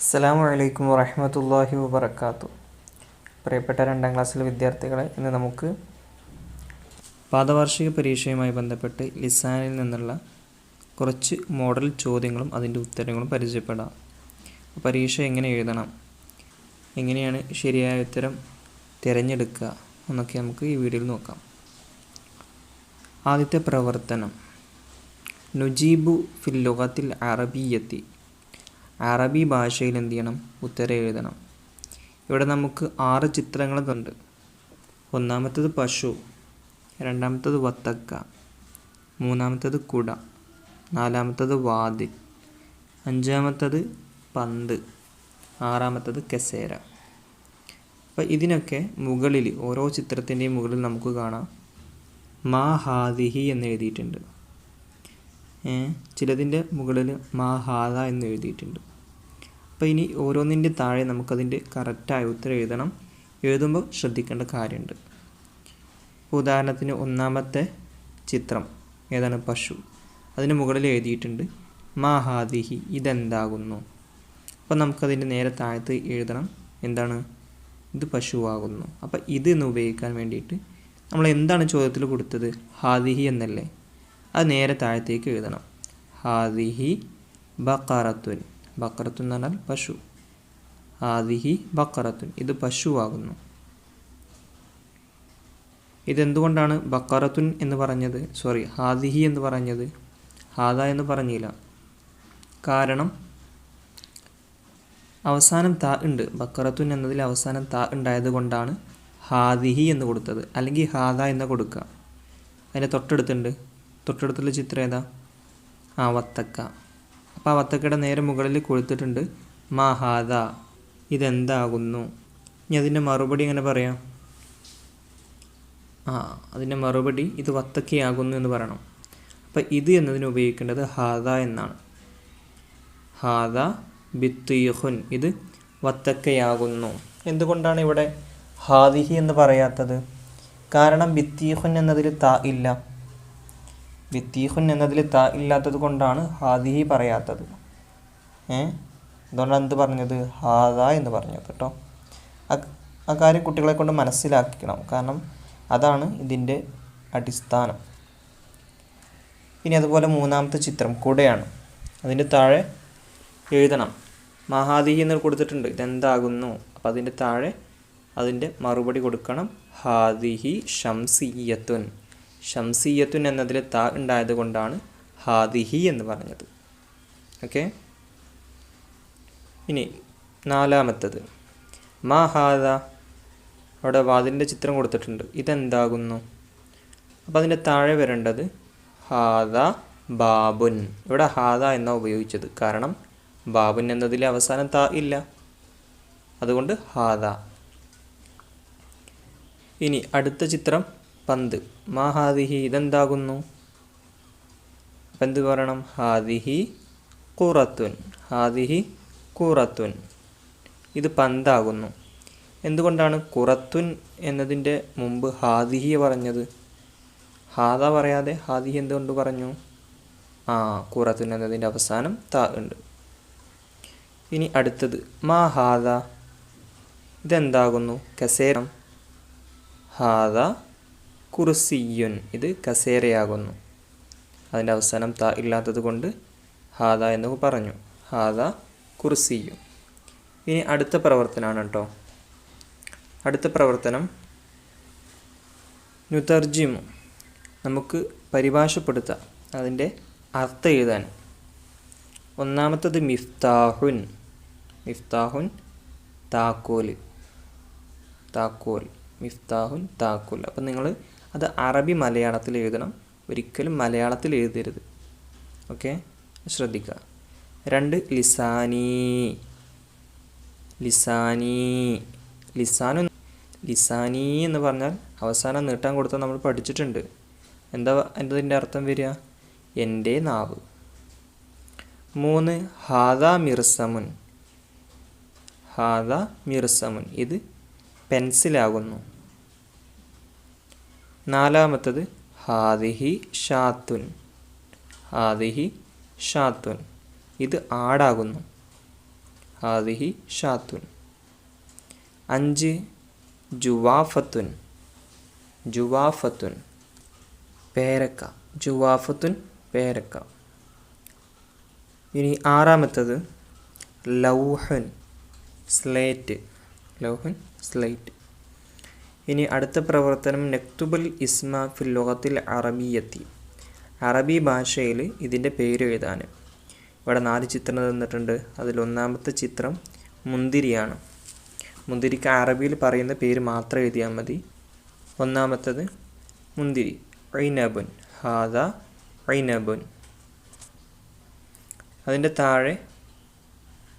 അസ്സലാമു അലൈക്കും വറഹ്മത്തുള്ളാഹി വബറകാതുഹു. പ്രിയപ്പെട്ട 2ാം ക്ലാസ്സിലെ വിദ്യാർത്ഥികളെ, ഇന്ന് നമുക്ക് പാദവാർഷിക പരീക്ഷയുമായി ബന്ധപ്പെട്ട് ലിസാനിൽ നിന്നുള്ള കുറച്ച് മോഡൽ ചോദ്യങ്ങളും അതിൻ്റെ ഉത്തരങ്ങളും പരിചയപ്പെടാം. പരീക്ഷ എങ്ങനെ എഴുതണം, എങ്ങനെയാണ് ശരിയായ ഉത്തരം തിരഞ്ഞെടുക്കുക എന്നൊക്കെ നമുക്ക് ഈ വീഡിയോയിൽ നോക്കാം. ആദ്യത്തെ പ്രവർത്തനം, നുജീബു ഫിൽ ലുഗത്തിൽ അറബിയ്യത്തി. അറബി ഭാഷയിൽ എന്ത് ചെയ്യണം? ഉത്തരം എഴുതണം. ഇവിടെ നമുക്ക് 6 ചിത്രങ്ങളുണ്ട്. ഒന്നാമത്തേത് പശു, രണ്ടാമത്തേത് വത്തക്ക, മൂന്നാമത്തേത് കുട, നാലാമത്തേത് വാതിൽ, അഞ്ചാമത്തേത് പന്ത്, ആറാമത്തേത് കസേര. അപ്പോൾ ഇതിനൊക്കെ മുകളിൽ, ഓരോ ചിത്രത്തിൻ്റെയും മുകളിൽ നമുക്ക് കാണാം മാ ഹാദിഹി എന്ന് എഴുതിയിട്ടുണ്ട്. ചിലതിൻ്റെ മുകളിൽ മാ ഹാദ എന്ന് എഴുതിയിട്ടുണ്ട്. അപ്പോൾ ഇനി ഓരോന്നിൻ്റെ താഴെ നമുക്കതിൻ്റെ കറക്റ്റായ ഉത്തരം എഴുതണം. എഴുതുമ്പോൾ ശ്രദ്ധിക്കേണ്ട കാര്യമുണ്ട്. ഉദാഹരണത്തിന് ഒന്നാമത്തെ ചിത്രം ഏതാണ്? പശു. അതിന് മുകളിൽ എഴുതിയിട്ടുണ്ട് മാ ഹാദിഹി, ഇതെന്താകുന്നു. അപ്പോൾ നമുക്കതിൻ്റെ നേരെ താഴത്ത് എഴുതണം എന്താണ്? ഇത് പശുവാകുന്നു. അപ്പോൾ ഇത് എന്ന് ഉപയോഗിക്കാൻ വേണ്ടിയിട്ട് നമ്മൾ എന്താണ് ചോദ്യത്തിൽ കൊടുത്തത്? ഹാദിഹി എന്നല്ലേ. അത് നേരെ താഴത്തേക്ക് എഴുതണം. ഹാദിഹി ബഖറത്തുൻ. ബഖറത്തുൻ എന്ന് പറഞ്ഞാൽ പശു. ഹാദിഹി ബഖറത്തുൻ, ഇത് പശുവാകുന്നു. ഇതെന്തുകൊണ്ടാണ് ബഖറത്തുൻ എന്ന് പറഞ്ഞത്? ഹാദിഹി എന്ന് പറഞ്ഞത്? ഹാദ എന്ന് പറഞ്ഞില്ല. കാരണം അവസാനം താ ഉണ്ട്. ബഖറത്തുൻ എന്നതിൽ അവസാനം താ ഉണ്ടായത് കൊണ്ടാണ് ഹാദിഹി എന്ന് കൊടുത്തത്. അല്ലെങ്കിൽ ഹാദ എന്ന് കൊടുക്കുക. അതിൻ്റെ തൊട്ടടുത്തുള്ള ചിത്രം ഏതാ? വത്തക്ക. അപ്പോൾ ആ വത്തക്കയുടെ നേരെ മുകളിൽ കൊടുത്തിട്ടുണ്ട് മാ ഹാദ, ഇതെന്താകുന്നു. ഇനി അതിൻ്റെ മറുപടി എങ്ങനെ പറയാം? അതിൻ്റെ മറുപടി ഇത് വത്തക്കയാകുന്നു എന്ന് പറയണം. അപ്പോൾ ഇത് എന്നതിന് ഉപയോഗിക്കേണ്ടത് ഹാദ എന്നാണ്. ഹാദ ബിത്തീഹുൻ, ഇത് വത്തക്കയാകുന്നു. എന്തുകൊണ്ടാണ് ഇവിടെ ഹാദിഹി എന്ന് പറയാത്തത്? കാരണം ബിത്തീഹുൻ എന്നതിൽ താ ഇല്ല. ബിത്തീഹുൻ എന്നതിൽ താ ഇല്ലാത്തത് കൊണ്ടാണ് ഹാദിഹി പറയാത്തത്. അതുകൊണ്ടാണ് എന്ത് പറഞ്ഞത്? ഹാദ എന്ന് പറഞ്ഞത് കേട്ടോ. ആ കാര്യം കുട്ടികളെ കൊണ്ട് മനസ്സിലാക്കണം. കാരണം അതാണ് ഇതിൻ്റെ അടിസ്ഥാനം. ഇനി അതുപോലെ മൂന്നാമത്തെ ചിത്രം കുടയാണ്. അതിൻ്റെ താഴെ എഴുതണം മഹാദിഹി എന്ന് കൊടുത്തിട്ടുണ്ട്, ഇതെന്താകുന്നു. അപ്പോൾ അതിൻ്റെ താഴെ അതിൻ്റെ മറുപടി കൊടുക്കണം ഹാദിഹി ഷംസിയ്യത്തുൻ. ഷംസിയ്യത്തുൻ എന്നതിൽ താ ഉണ്ടായത് കൊണ്ടാണ് ഹാദിഹി എന്ന് പറഞ്ഞത്. ഓക്കെ. ഇനി നാലാമത്തത് മാ ഹാദ. അവിടെ വാതിലിൻ്റെ ചിത്രം കൊടുത്തിട്ടുണ്ട്, ഇതെന്താകുന്നു. അപ്പോൾ അതിൻ്റെ താഴെ വരേണ്ടത് ഹാദ ബാബുൻ. ഇവിടെ ഹാദ എന്നാണ് ഉപയോഗിച്ചത്. കാരണം ബാബുൻ എന്നതിൽ അവസാനം താ ഇല്ല, അതുകൊണ്ട് ഹാദ. ഇനി അടുത്ത ചിത്രം പന്ത്. മാ ഹാദിഹി, ഇതെന്താകുന്നു. അപ്പം എന്ത് പറയണം? ഹാദിഹി ഖുറത്തുൻ. ഹാദിഹി ഖുറത്തുൻ, ഇത് പന്താകുന്നു. എന്തുകൊണ്ടാണ് ഖുറത്തുൻ എന്നതിൻ്റെ മുമ്പ് ഹാദിഹി പറഞ്ഞത്? ഹാദ പറയാതെ ഹാദിഹി എന്തുകൊണ്ട് പറഞ്ഞു? ഖുറത്തുൻ എന്നതിൻ്റെ അവസാനം താ ഉണ്ട്. ഇനി അടുത്തത് മാ ഹാദ, ഇതെന്താകുന്നു. കസേര. ഹാദ കുർസിയുൻ, ഇത് കസേരയാകുന്നു. അതിൻ്റെ അവസാനം താ ഇല്ലാത്തത് കൊണ്ട് ഹാദ എന്ന് പറഞ്ഞു. ഹാദ കുർസിയു. ഇനി അടുത്ത പ്രവർത്തനമാണ് കേട്ടോ. അടുത്ത പ്രവർത്തനം നുതർജിമു. നമുക്ക് പരിഭാഷപ്പെടുത്താം, അതിൻ്റെ അർത്ഥം എഴുതാൻ. ഒന്നാമത്തത് മിഫ്താഹുൻ. മിഫ്താഹുൻ താക്കോൽ. താക്കോൽ. മിഫ്താഹുൻ താക്കോൽ. അപ്പം നിങ്ങൾ അത് അറബി മലയാളത്തിൽ എഴുതണം, ഒരിക്കലും മലയാളത്തിൽ എഴുതരുത്. ഓക്കെ, ശ്രദ്ധിക്കുക. 2 ലിസാനി. ലിസാനി. ലിസാനി എന്ന് പറഞ്ഞാൽ അവസാനം നീട്ടാൻ കൊടുത്താൽ നമ്മൾ പഠിച്ചിട്ടുണ്ട്. എന്താ അതിൻ്റെ അർത്ഥം വരിക? എൻ്റെ നാവ്. 3 ഹാദ മിർസമുൻ. ഹാദ മിർസമുൻ, ഇത് പെൻസിലാകുന്നു. നാലാമത്തത് ഹാദിഹി ഷാത്തുൻ. ഹാദിഹി ഷാത്തുൻ, ഇത് ആടാകുന്നു. ഹാദിഹി ഷാത്തുൻ. 5 ജുവാഫത്തുൻ, ജുവാഫത്തുൻ പേരക്ക, ജുവാഫത്തുൻ പേരക്ക. ഇനി 6 ലൗഹൻ സ്ലേറ്റ്, ലൗഹൻ സ്ലേറ്റ്. ഇനി അടുത്ത പ്രവർത്തനം നക്തുബുൽ ഇസ്മ ഫിൽ ലുഗത്തിൽ അറബിയത്തി, അറബി ഭാഷയിൽ ഇതിൻ്റെ പേര് എഴുതാൻ. ഇവിടെ 4 ചിത്രം തന്നിട്ടുണ്ട്. അതിൽ 1-ാമത്തെ ചിത്രം മുന്തിരിയാണ്. മുന്തിരിക്ക് അറബിയിൽ പറയുന്ന പേര് മാത്രം എഴുതിയാൽ മതി. 1-ാമത്തത് മുന്തിരി, ഐനബുൻ, ഹാദ ഐനബുൻ. അതിൻ്റെ താഴെ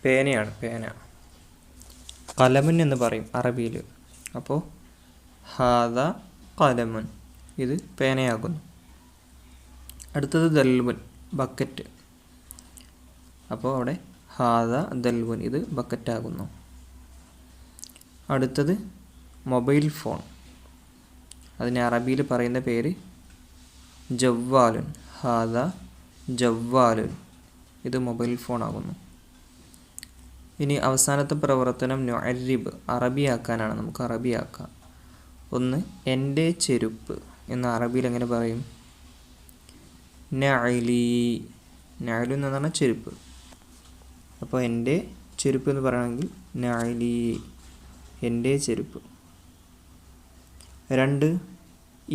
പേനയാണ്, പേന, കലമുൻ എന്ന് പറയും അറബിയിൽ. അപ്പോൾ ഹാദ കലമുൻ, ഇത് പേനയാകുന്നു. അടുത്തത് ദൽവുൻ, ബക്കറ്റ്. അപ്പോൾ അവിടെ ഹാദ ദൽവുൻ, ഇത് ബക്കറ്റാകുന്നു. അടുത്തത് മൊബൈൽ ഫോൺ. അതിന് അറബിയിൽ പറയുന്ന പേര് ജവ്വാലുൻ, ഹാദ ജവ്വാലുൻ, ഇത് മൊബൈൽ ഫോൺ ആകുന്നു. ഇനി അവസാനത്തെ പ്രവർത്തനം നുഅരിബ്, അറബിയാക്കാനാണ്. നമുക്ക് അറബിയാക്കാം. 1 എൻ്റെ ചെരുപ്പ് എന്ന് അറബിയിൽ എങ്ങനെ പറയും? നഅലി, നഅലു എന്ന് പറഞ്ഞാൽ ചെരുപ്പ്. അപ്പോൾ എൻ്റെ ചെരുപ്പ് എന്ന് പറയുകയാണെങ്കിൽ നഅലി, എൻ്റെ ചെരുപ്പ്. 2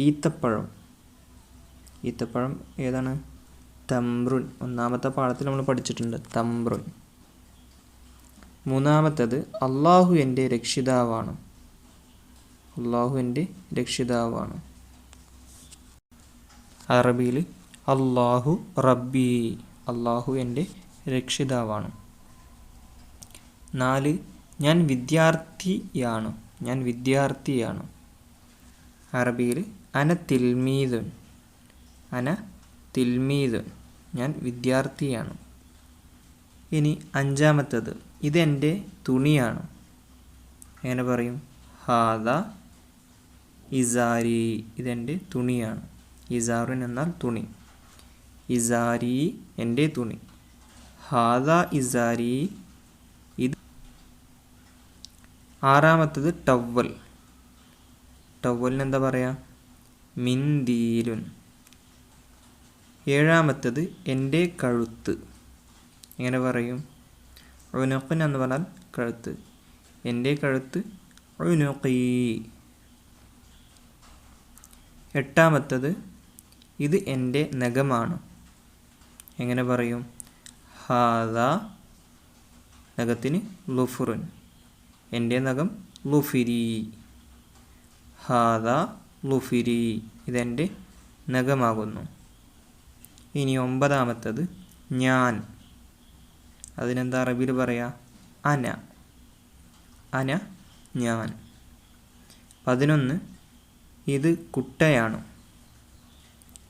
ഈത്തപ്പഴം, ഈത്തപ്പഴം ഏതാണ്? തംറുൻ. 1-ാമത്തെ പാഠത്തിൽ നമ്മൾ പഠിച്ചിട്ടുണ്ട് തംറുൻ. 3-ാമത്തത് അള്ളാഹു എൻ്റെ രക്ഷിതാവാണ്, അള്ളാഹു എൻ്റെ രക്ഷിതാവാണ്. അറബിയിൽ അള്ളാഹു റബ്ബി, അള്ളാഹു എൻ്റെ രക്ഷിതാവാണ്. 4 ഞാൻ വിദ്യാർത്ഥിയാണ്, ഞാൻ വിദ്യാർത്ഥിയാണ്. അറബിയിൽ അന തിൽമീദുൻ, അന തിൽമീദുൻ, ഞാൻ വിദ്യാർത്ഥിയാണ്. ഇനി 5-ാമത്തത് ഇതെൻ്റെ തുണിയാണ്. എങ്ങനെ പറയും? ഹാദ ഇസാരി, ഇതെൻ്റെ തുണിയാണ്. ഇസാറുൻ എന്നാൽ തുണി, ഇസാരി എൻ്റെ തുണി. ഹാദ ഇസാരി, ഇത്. 6-ാമത്തത് ടവൽ, ടവലിന് എന്താ പറയുക? മിന്ദീലുൻ. 7-ാമത്തത് എൻ്റെ കഴുത്ത്. എങ്ങനെ പറയും? ഉനുഖൻ എന്ന് പറഞ്ഞാൽ കഴുത്ത്, എൻ്റെ കഴുത്ത് ഉനുഖി. 8-ാമത്തത് ഇത് എൻ്റെ നഖമാണ്. എങ്ങനെ പറയും? ഹാദ, നഖത്തിന് ലുഫുറുൻ, എൻ്റെ നഖം ലുഫിരി, ഹാദ ലുഫിരി, ഇതെൻ്റെ നഖമാകുന്നു. ഇനി 9-ാമത്തത് ഞാൻ. അതിനെന്താ അറബിയിൽ പറയാ? അന, അന ഞാൻ. 11 ഇത് കുട്ടയാണ്,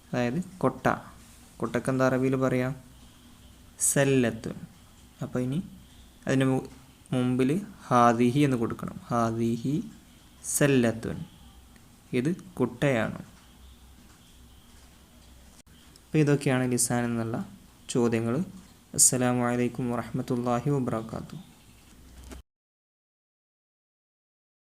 അതായത് കൊട്ട. കൊട്ടക്ക് എന്താ അറബിയിൽ പറയാം? സല്ലത്തുൻ. അപ്പോൾ ഇനി അതിന് മുമ്പിൽ ഹാദിഹി എന്ന് കൊടുക്കണം. ഹാദിഹി സല്ലത്തുൻ, ഇത് കുട്ടയാണ്. അപ്പോൾ ഇതൊക്കെയാണ് ലിസാൻ എന്നുള്ള ചോദ്യങ്ങൾ. അസ്സലാമു അലൈക്കും വറഹ്മത്തുള്ളാഹി വബറകാതുഹു.